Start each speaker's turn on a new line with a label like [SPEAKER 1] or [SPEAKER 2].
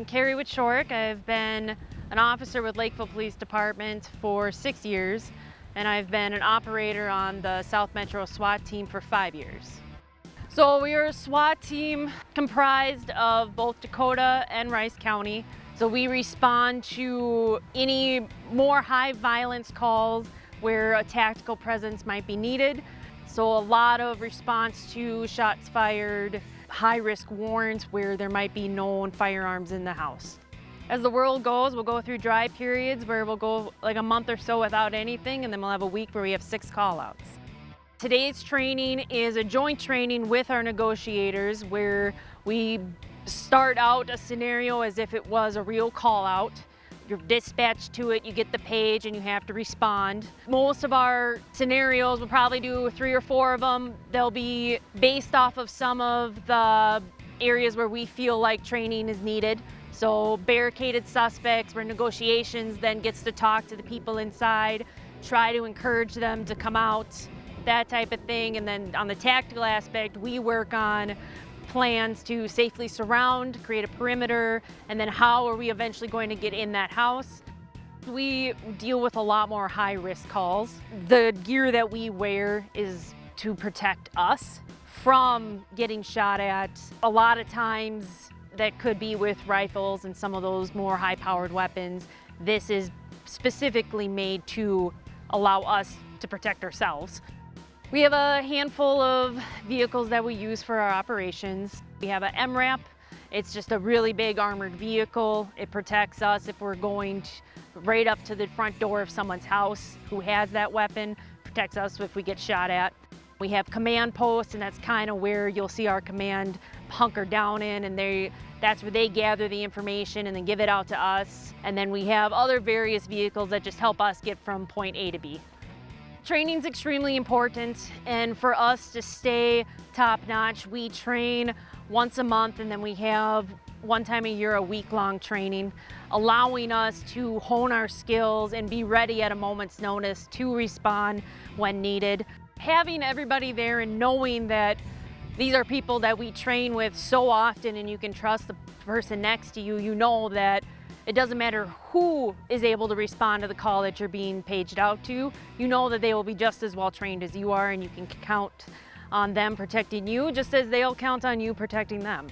[SPEAKER 1] I'm Carrie with Shork. I've been an officer with Lakeville Police Department for 6 years, and I've been an operator on the South Metro SWAT Team for 5 years. So we are a SWAT team comprised of both Dakota and Rice County. So we respond to any more high violence calls where a tactical presence might be needed. So a lot of response to shots fired, high risk warrants where there might be known firearms in the house. As the world goes, we'll go through dry periods where we'll go like a month or so without anything, and then we'll have a week where we have 6 call-outs. Today's training is a joint training with our negotiators where we start out a scenario as if it was a real call-out. You're dispatched to it, you get the page, and you have to respond. Most of our scenarios, we'll probably do 3 or 4 of them. They'll be based off of some of the areas where we feel like training is needed. So barricaded suspects, where negotiations then gets to talk to the people inside, try to encourage them to come out, that type of thing. And then on the tactical aspect, we work on plans to safely surround, create a perimeter, and then how are we eventually going to get in that house. We deal with a lot more high-risk calls. The gear that we wear is to protect us from getting shot at. A lot of times that could be with rifles and some of those more high-powered weapons. This is specifically made to allow us to protect ourselves. We have a handful of vehicles that we use for our operations. We have an MRAP. It's just a really big armored vehicle. It protects us if we're going right up to the front door of someone's house who has that weapon, protects us if we get shot at. We have command posts, and that's kind of where you'll see our command hunker down in, and that's where they gather the information and then give it out to us. And then we have other various vehicles that just help us get from point A to B. Training's extremely important, and for us to stay top-notch, we train once a month, and then we have one time a year a week-long training, allowing us to hone our skills and be ready at a moment's notice to respond when needed. Having everybody there and knowing that these are people that we train with so often, and you can trust the person next to you, you know that it doesn't matter who is able to respond to the call that you're being paged out to. You know that they will be just as well trained as you are, and you can count on them protecting you just as they'll count on you protecting them.